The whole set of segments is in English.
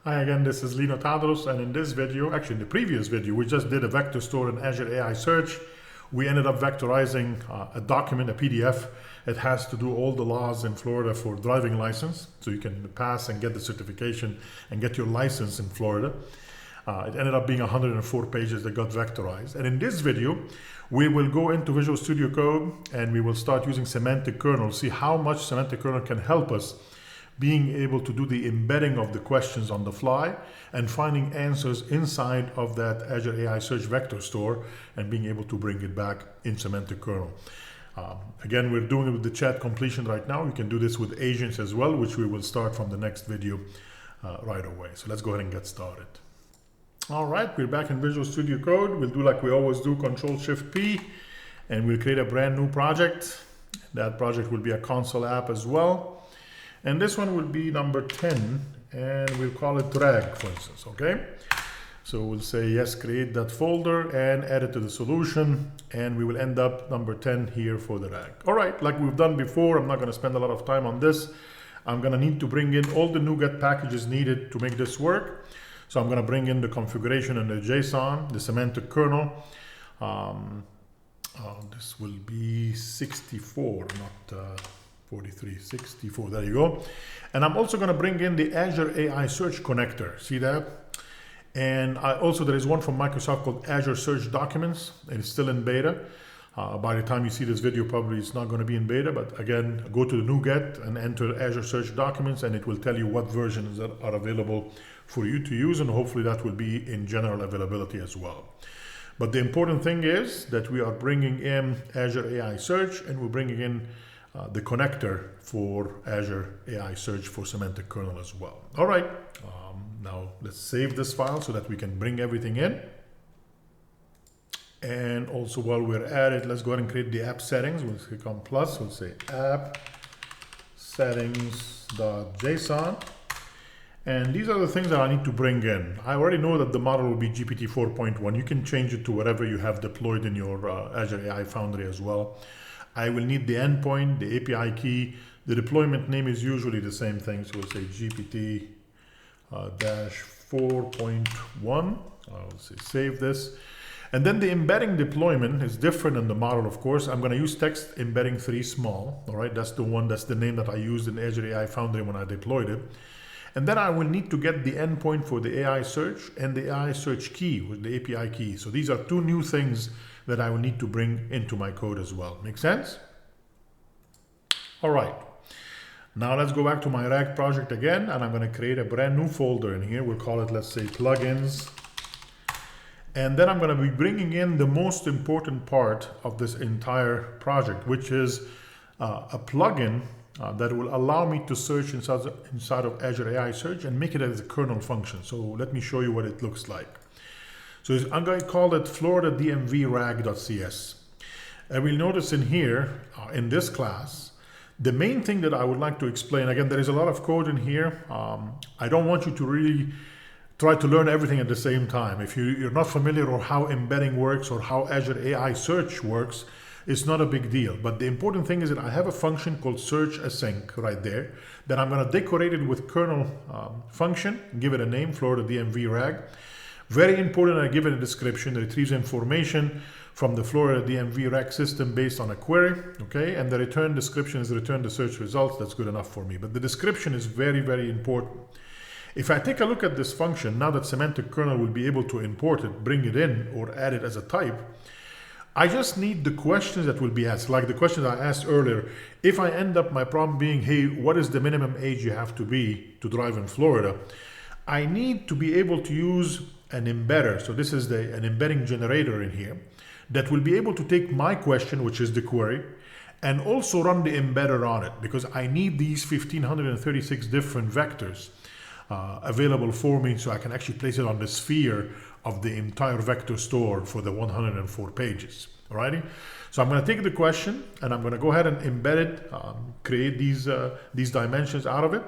Hi again, this is Lino Tadros, and in this video, actually in the previous video, we just did a vector store in Azure AI Search. We ended up vectorizing a document, a PDF. It has to do all the laws in Florida for driving license, so you can pass and get the certification and get your license in Florida. It ended up being 104 pages that got vectorized. And in this video, we will go into Visual Studio Code and we will start using Semantic Kernel, see how much Semantic Kernel can help us being able to do the embedding of the questions on the fly and finding answers inside of that Azure AI Search vector store and being able to bring it back in Semantic Kernel. Again, we're doing it with the chat completion right now. You can do this with agents as well, which we will start from the next video right away. So let's go ahead and get started. All right, we're back in Visual Studio Code. We'll do like we always do, Control-Shift-P, and we'll create a brand new project. That project will be a console app as well. And this one will be number 10, and we'll call it drag, for instance, okay? So we'll say, yes, create that folder and add it to the solution, and we will end up number 10 here for the drag. All right, like we've done before, I'm not gonna spend a lot of time on this. I'm gonna need to bring in all the NuGet packages needed to make this work. So I'm gonna bring in the configuration and the JSON, the semantic kernel. This will be 64, not 43, 64, there you go. And I'm also going to bring in the Azure AI Search connector, see that? And there is one from Microsoft called Azure Search Documents, and it's still in beta. By the time you see this video, probably it's not going to be in beta, but again, go to the NuGet and enter Azure Search Documents, and it will tell you what versions that are available for you to use, and hopefully that will be in general availability as well. But the important thing is that we are bringing in Azure AI Search, and we're bringing in the connector for Azure AI Search for Semantic Kernel as well. All right, now let's save this file so that we can bring everything in. And also while we're at it, let's go ahead and create the app settings. We'll click on plus, we'll say app settings.json. And these are the things that I need to bring in. I already know that the model will be GPT 4.1. You can change it to whatever you have deployed in your Azure AI Foundry as well. I will need the endpoint, the API key. The deployment name is usually the same thing. So we'll say GPT dash 4.1. I'll say save this. And then the embedding deployment is different in the model, of course. I'm going to use text embedding 3 small. All right, that's the name that I used in Azure AI Foundry when I deployed it. And then I will need to get the endpoint for the AI search and the AI search key with the API key. So these are 2 new things that I will need to bring into my code as well. Make sense? All right. Now let's go back to my RAG project again, and I'm going to create a brand new folder in here. We'll call it, let's say, plugins. And then I'm going to be bringing in the most important part of this entire project, which is a plugin that will allow me to search inside of Azure AI Search and make it as a kernel function. So let me show you what it looks like. So I'm going to call it Florida DMV rag.cs. And we'll notice in here, in this class, the main thing that I would like to explain, again, there is a lot of code in here. I don't want you to really try to learn everything at the same time. If you're not familiar or how embedding works or how Azure AI Search works, it's not a big deal. But the important thing is that I have a function called search async right there that I'm going to decorate it with kernel function, give it a name, Florida DMV rag. Very important, I give it a description. It retrieves information from the Florida DMV rag system based on a query, okay? And the return description is return the search results. That's good enough for me. But the description is very, very important. If I take a look at this function, now that Semantic Kernel will be able to import it, bring it in, or add it as a type, I just need the questions that will be asked, like the questions I asked earlier. If I end up my problem being, hey, what is the minimum age you have to be to drive in Florida? I need to be able to use an embedder. So this is an embedding generator in here that will be able to take my question, which is the query, and also run the embedder on it, because I need these 1,536 different vectors available for me so I can actually place it on the sphere of the entire vector store for the 104 pages. Alrighty? So I'm going to take the question and I'm going to go ahead and embed it, create these dimensions out of it.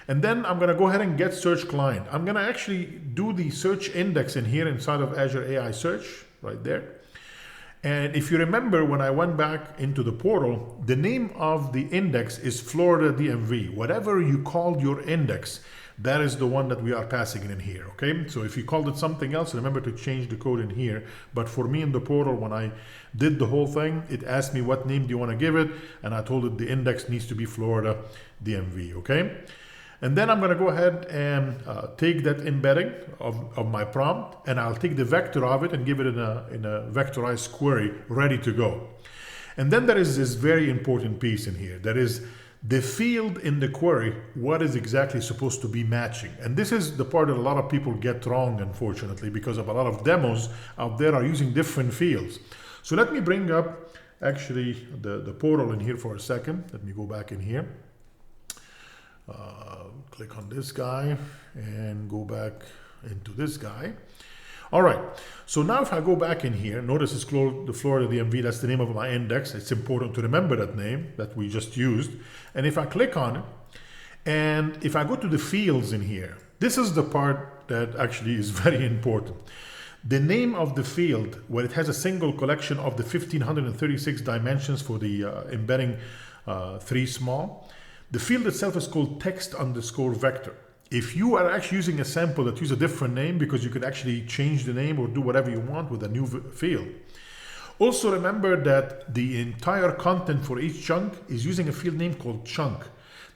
And then I'm going to go ahead and get search client. I'm going to actually do the search index in here inside of Azure AI Search right there. And if you remember, when I went back into the portal, the name of the index is Florida DMV. Whatever you called your index, that is the one that we are passing in here, okay? So if you called it something else, remember to change the code in here. But for me in the portal, when I did the whole thing, it asked me what name do you want to give it, and I told it the index needs to be Florida DMV, okay? And then I'm going to go ahead and take that embedding of my prompt, and I'll take the vector of it and give it in a vectorized query ready to go. And then there is this very important piece in here. That is the field in the query, what is exactly supposed to be matching. And this is the part that a lot of people get wrong, unfortunately, because of a lot of demos out there are using different fields. So let me bring up actually the portal in here for a second. Let me go back in here. Click on this guy and go back into this guy. All right, so now if I go back in here, notice it's the Florida DMV, that's the name of my index. It's important to remember that name that we just used. And if I click on it, and if I go to the fields in here, this is the part that actually is very important. The name of the field, where it has a single collection of the 1536 dimensions for the embedding 3 small, the field itself is called text_vector. If you are actually using a sample that uses a different name, because you could actually change the name or do whatever you want with a new field. Also remember that the entire content for each chunk is using a field name called chunk.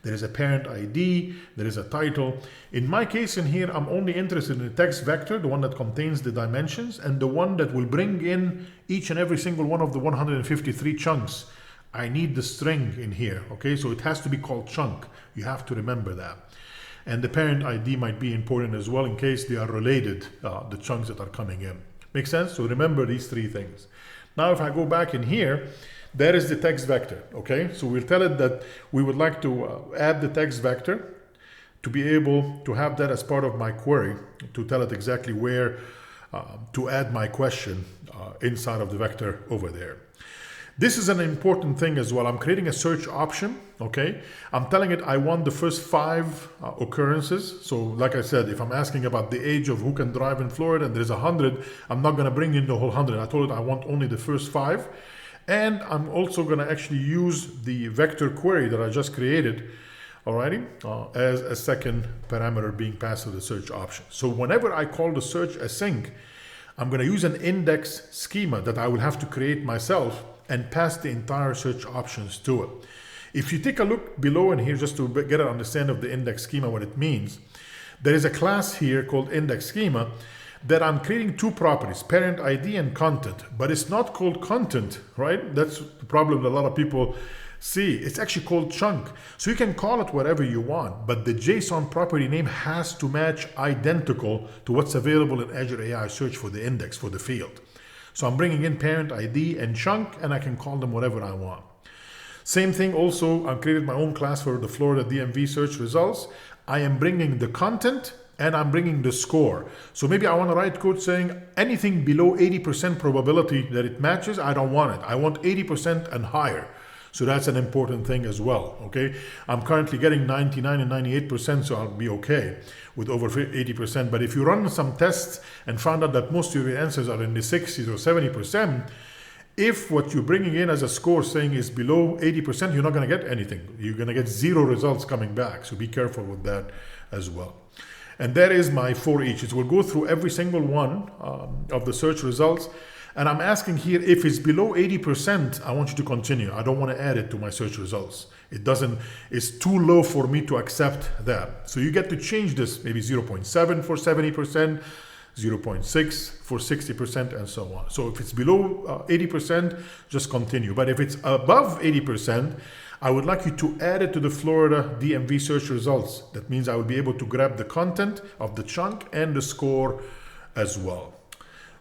There is a parent ID, there is a title. In my case in here, I'm only interested in the text vector, the one that contains the dimensions, and the one that will bring in each and every single one of the 153 chunks. I need the string in here, okay? So it has to be called chunk. You have to remember that. And the parent ID might be important as well in case they are related, the chunks that are coming in. Make sense? So remember these 3 things. Now if I go back in here, there is the text vector, okay? So we'll tell it that we would like to add the text vector to be able to have that as part of my query, to tell it exactly where to add my question inside of the vector over there. This is an important thing as well. I'm creating a search option, okay? I'm telling it I want the first 5 occurrences. So like I said, if I'm asking about the age of who can drive in Florida and there's 100, I'm not gonna bring in the whole 100. I told it I want only the first 5. And I'm also gonna actually use the vector query that I just created, alrighty, as a second parameter being passed to the search option. So whenever I call the search async, I'm gonna use an index schema that I will have to create myself and pass the entire search options to it. If you take a look below in here, just to get an understanding of the index schema, what it means, there is a class here called index schema that I'm creating 2 properties, parent ID and content, but it's not called content, right? That's the problem that a lot of people see. It's actually called chunk. So you can call it whatever you want, but the JSON property name has to match identical to what's available in Azure AI search for the index, for the field. So I'm bringing in parent ID and chunk, and I can call them whatever I want. Same thing also, I've created my own class for the Florida DMV search results. I am bringing the content and I'm bringing the score. So maybe I want to write code saying anything below 80% probability that it matches, I don't want it. I want 80% and higher. So that's an important thing as well, okay? I'm currently getting 99 and 98%, so I'll be okay with over 80%. But if you run some tests and found out that most of your answers are in the 60s or 70%, if what you're bringing in as a score saying is below 80%, you're not gonna get anything. You're gonna get 0 results coming back. So be careful with that as well. And that is my for each. It will go through every single one of the search results. And I'm asking here, if it's below 80%, I want you to continue. I don't want to add it to my search results. It's too low for me to accept that. So you get to change this, maybe 0.7 for 70%, 0.6 for 60%, and so on. So if it's below 80%, just continue. But if it's above 80%, I would like you to add it to the Florida DMV search results. That means I will be able to grab the content of the chunk and the score as well.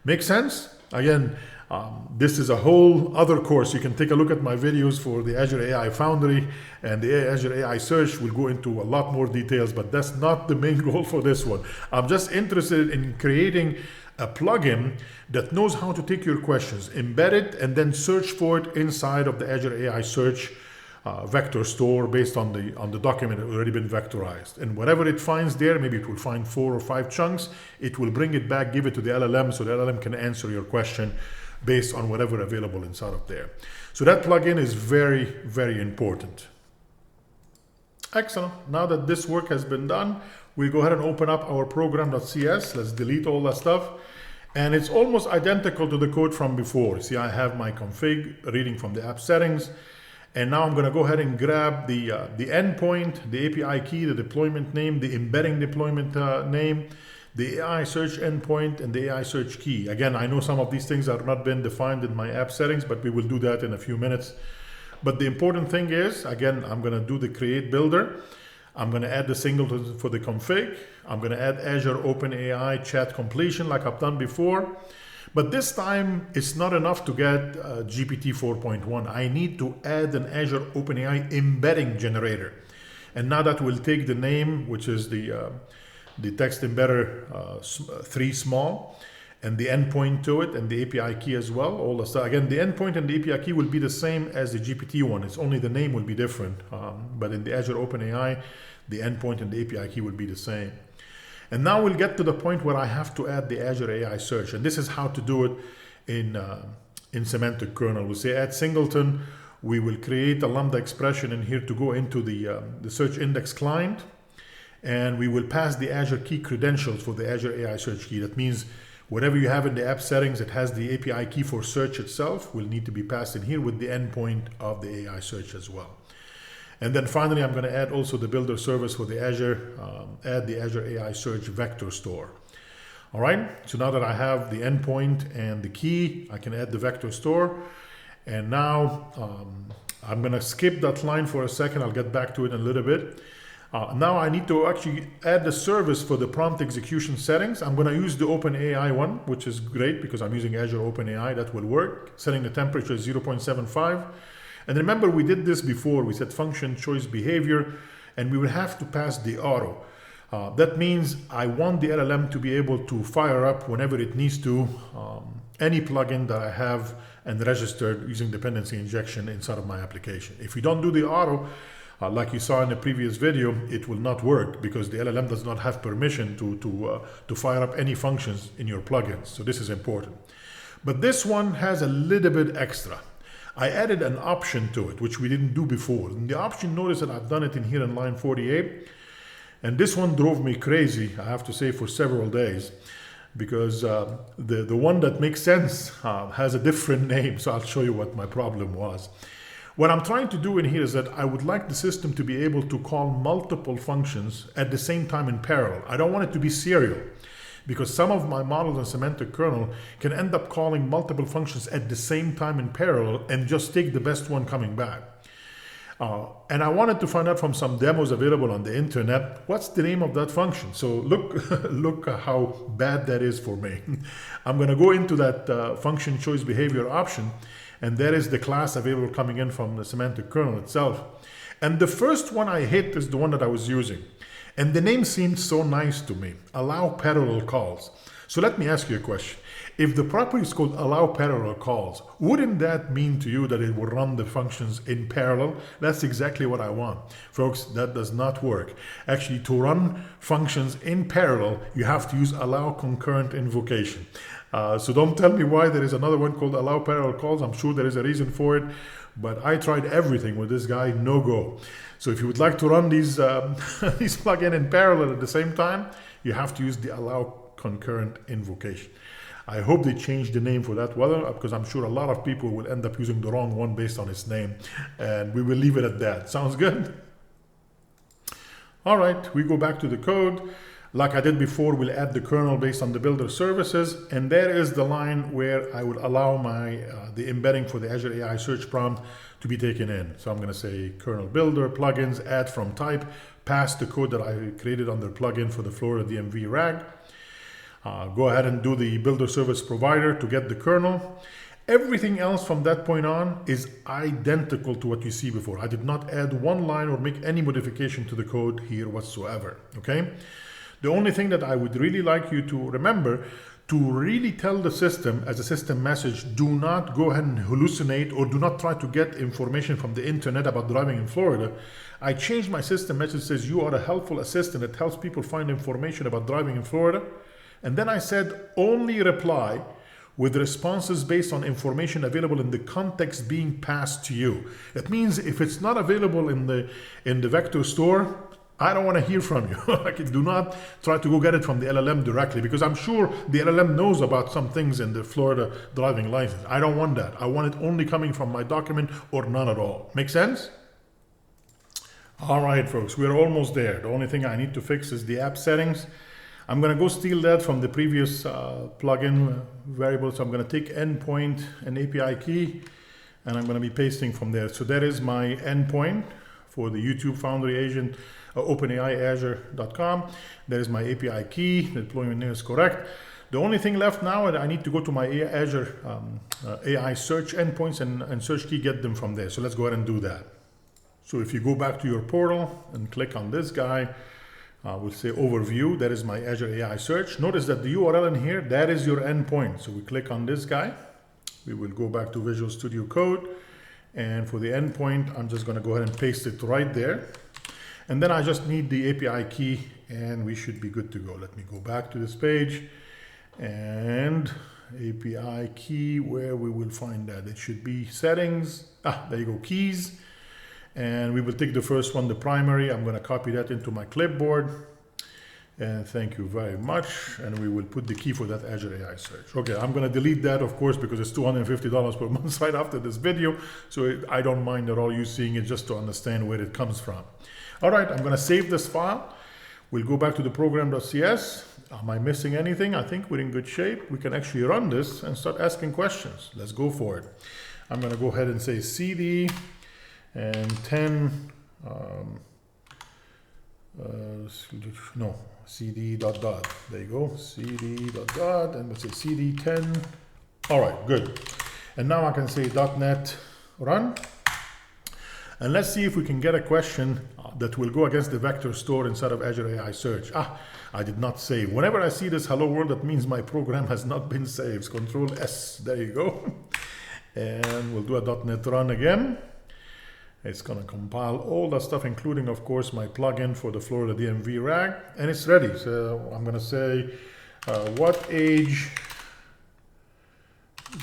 Make sense? Again, this is a whole other course. You can take a look at my videos for the Azure AI Foundry and the Azure AI Search. We'll go into a lot more details, but that's not the main goal for this one. I'm just interested in creating a plugin that knows how to take your questions, embed it, and then search for it inside of the Azure AI Search vector store based on the document that already been vectorized. And whatever it finds there, maybe it will find 4 or 5 chunks, it will bring it back, give it to the LLM, so the LLM can answer your question based on whatever available inside of there. So that plugin is very, very important. Excellent. Now that this work has been done, we go ahead and open up our program.cs. Let's delete all that stuff. And it's almost identical to the code from before. See, I have my config reading from the app settings. And now I'm going to go ahead and grab the endpoint, the API key, the deployment name, the embedding deployment name, the AI search endpoint, and the AI search key. Again, I know some of these things have not been defined in my app settings, but we will do that in a few minutes. But the important thing is, again, I'm going to do the create builder. I'm going to add the singleton for the config. I'm going to add Azure OpenAI chat completion like I've done before. But this time, it's not enough to get GPT 4.1. I need to add an Azure OpenAI embedding generator. And now that will take the name, which is the text embedder 3 small, and the endpoint to it, and the API key as well. All the stuff. Again, the endpoint and the API key will be the same as the GPT one. It's only the name will be different. But in the Azure OpenAI, the endpoint and the API key will be the same. And now we'll get to the point where I have to add the Azure AI search. And this is how to do it in Semantic Kernel. We'll say add singleton. We will create a lambda expression in here to go into the search index client. And we will pass the Azure key credentials for the Azure AI search key. That means whatever you have in the app settings, it has the API key for search itself, will need to be passed in here with the endpoint of the AI search as well. And then finally, I'm going to add also the builder service for the Azure, add the Azure AI search vector store. All right, so now that I have the endpoint and the key, I can add the vector store. And now I'm going to skip that line for a second. I'll get back to it in a little bit. Now I need to actually add the service for the prompt execution settings. I'm going to use the OpenAI one, which is great because I'm using Azure OpenAI. That will work. Setting the temperature is 0.75. And remember, we did this before. We said function choice behavior, and we will have to pass the auto. That means I want the LLM to be able to fire up whenever it needs to any plugin that I have and registered using dependency injection inside of my application. If you don't do the auto, like you saw in the previous video, it will not work because the LLM does not have permission to fire up any functions in your plugins. So this is important. But this one has a little bit extra. I added an option to it, which we didn't do before. And the option, notice that I've done it in here in line 48. And this one drove me crazy, I have to say, for several days. Because the one that makes sense has a different name. So I'll show you what my problem was. What I'm trying to do in here is that I would like the system to be able to call multiple functions at the same time in parallel. I don't want it to be serial. Because some of my models in Semantic Kernel can end up calling multiple functions at the same time in parallel and just take the best one coming back. And I wanted to find out from some demos available on the internet, what's the name of that function? So look how bad that is for me. I'm going to go into that function choice behavior option, and there is the class available coming in from the Semantic Kernel itself. And the first one I hit is the one that I was using. And the name seemed so nice to me, allow parallel calls. So let me ask you a question. If the property is called allow parallel calls, wouldn't that mean to you that it will run the functions in parallel? That's exactly what I want. Folks, that does not work. Actually, to run functions in parallel, you have to use allow concurrent invocation. So don't tell me why there is another one called allow parallel calls. I'm sure there is a reason for it. But I tried everything with this guy, no go. So if you would like to run these these plugins in parallel at the same time, you have to use the allow concurrent invocation. I hope they change the name for that one, because I'm sure a lot of people will end up using the wrong one based on its name. And we will leave it at that. Sounds good? All right, we go back to the code. Like I did before, we'll add the kernel based on the builder services. And there is the line where I would allow my the embedding for the Azure AI search prompt to be taken in. So I'm going to say kernel builder, plugins, add from type, pass the code that I created under plugin for the Florida DMV RAG. Go ahead and do the builder service provider to get the kernel. Everything else from that point on is identical to what you see before. I did not add one line or make any modification to the code here whatsoever. Okay. The only thing that I would really like you to remember, to really tell the system as a system message, do not go ahead and hallucinate or do not try to get information from the internet about driving in Florida. I changed my system message, says you are a helpful assistant that helps people find information about driving in Florida. And then I said only reply with responses based on information available in the context being passed to you. That means if it's not available in the vector store, I don't want to hear from you. Like, do not try to go get it from the LLM directly, because I'm sure the LLM knows about some things in the Florida driving license. I don't want that. I want it only coming from my document or none at all. Make sense? All right, folks, we're almost there. The only thing I need to fix is the app settings. I'm going to go steal that from the previous plugin variable. So I'm going to take endpoint and API key, and I'm going to be pasting from there. So that is my endpoint for the YouTube Foundry agent, OpenAI Azure.com. That is my API key. The deployment name is correct. The only thing left now, I need to go to my Azure AI search endpoints and search key, get them from there. So let's go ahead and do that. So if you go back to your portal and click on this guy, we'll say overview. That is my Azure AI search. Notice that the URL in here, that is your endpoint. So we click on this guy. We will go back to Visual Studio Code. And for the endpoint, I'm just going to go ahead and paste it right there. And then I just need the API key, and we should be good to go. Let me go back to this page. And API key, where we will find that. It should be settings. There you go, keys. And we will take the first one, the primary. I'm going to copy that into my clipboard. And thank you very much. And we will put the key for that Azure AI search. Okay, I'm going to delete that, of course, because it's $250 per month right after this video. So I don't mind at all you seeing it, just to understand where it comes from. All right, I'm going to save this file. We'll go back to the program.cs. Am I missing anything? I think we're in good shape. We can actually run this and start asking questions. Let's go for it. I'm going to go ahead and say cd and 10, cd dot dot. There you go, cd dot dot, and let's say cd 10. All right, good. And now I can say .NET run. And let's see if we can get a question that will go against the vector store inside of Azure AI search. I did not save. Whenever I see this hello world, that means my program has not been saved. Control S, there you go. And we'll do a .NET run again. It's going to compile all that stuff, including, of course, my plugin for the Florida DMV RAG, and it's ready. So I'm going to say, what age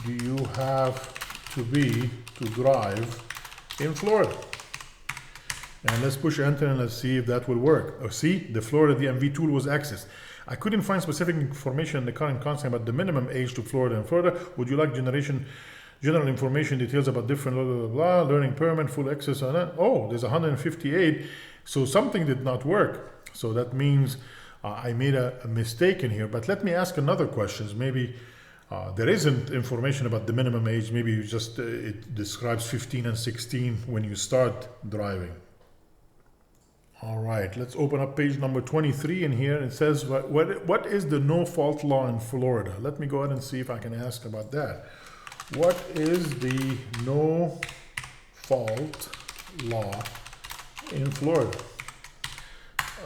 do you have to be to drive in Florida? And let's push enter and let's see if that will work. Oh, see, the Florida DMV tool was accessed. I couldn't find specific information in the current concept about the minimum age to Florida and Florida. Would you like general information, details about different blah, blah, blah, learning permit, full access on that? Oh, there's 158. So something did not work. So that means I made a mistake in here. But let me ask another question. Maybe there isn't information about the minimum age. Maybe you just it describes 15 and 16 when you start driving. All right, let's open up page number 23 in here. It says, what is the no fault law in Florida? Let me go ahead and see if I can ask about that. What is the no fault law in Florida?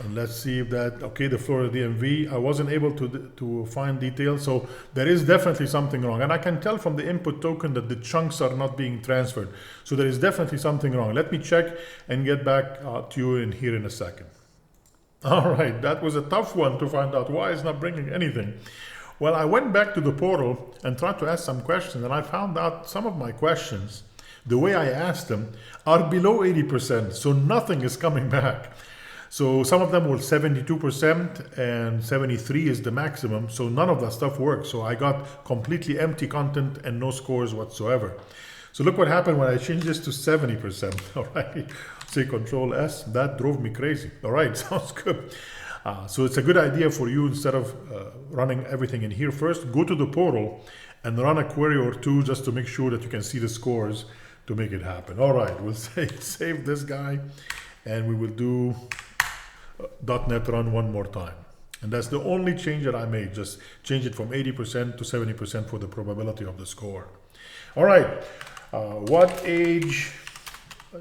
And let's see if that, okay, the Florida DMV, I wasn't able to find details. So there is definitely something wrong. And I can tell from the input token that the chunks are not being transferred. So there is definitely something wrong. Let me check and get back to you in here in a second. All right, that was a tough one to find out why it's not bringing anything. Well, I went back to the portal and tried to ask some questions, and I found out some of my questions, the way I asked them, are below 80%, so nothing is coming back. So some of them were 72% and 73 is the maximum, so none of that stuff worked. So I got completely empty content and no scores whatsoever. So look what happened when I changed this to 70%, all right? Say Control S, that drove me crazy. All right, sounds good. So it's a good idea for you, instead of running everything in here first, go to the portal and run a query or two just to make sure that you can see the scores to make it happen. All right, we'll say save this guy and we will do .NET run one more time. And that's the only change that I made, just change it from 80% to 70% for the probability of the score. All right, what age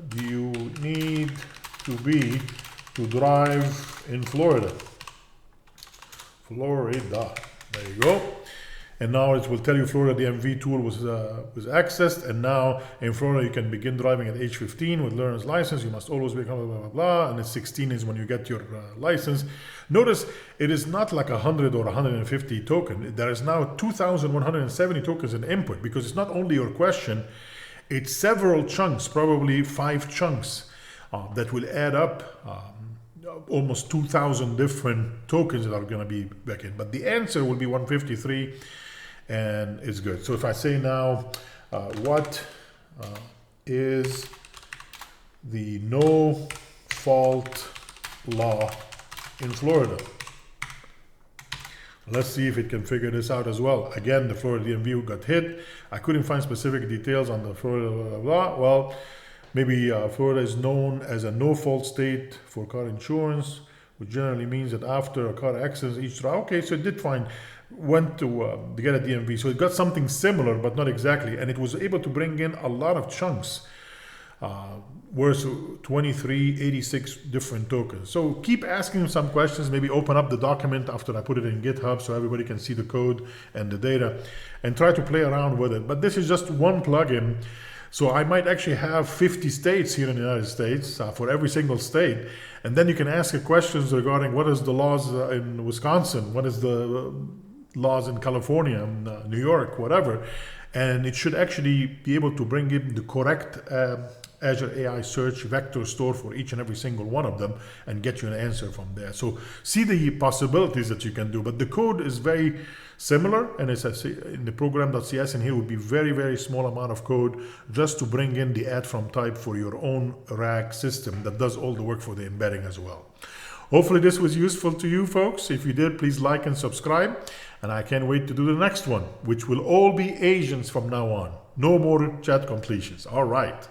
do you need to be to drive in Florida? Florida, there you go. And now it will tell you Florida DMV tool was accessed, and now in Florida you can begin driving at age 15 with learner's license. You must always become blah, blah, blah, blah, and at 16 is when you get your license. Notice it is not like 100 or 150 token. There is now 2,170 tokens in input, because it's not only your question, it's several chunks, probably 5 chunks that will add up almost 2,000 different tokens that are going to be back in. But the answer will be 153, and it's good. So if I say now, what is the no fault law in Florida? Let's see if it can figure this out as well. Again, the Florida DMV got hit. I couldn't find specific details on the Florida law. Well, maybe Florida is known as a no-fault state for car insurance, which generally means that after a car accident, each driver. Okay, so it did went to get a DMV. So it got something similar, but not exactly. And it was able to bring in a lot of chunks. Whereas 86 different tokens. So keep asking some questions, maybe open up the document after I put it in GitHub so everybody can see the code and the data, and try to play around with it. But this is just one plugin. So I might actually have 50 states here in the United States for every single state. And then you can ask questions regarding what is the laws in Wisconsin, what is the laws in California, New York, whatever. And it should actually be able to bring in the correct Azure AI search vector store for each and every single one of them and get you an answer from there. So see the possibilities that you can do, but the code is very similar, and it's in the program.cs, and here would be very, very small amount of code just to bring in the add from type for your own RAG system that does all the work for the embedding as well. Hopefully this was useful to you folks. If you did, please like and subscribe, and I can't wait to do the next one, which will all be agents from now on. No more chat completions. All right.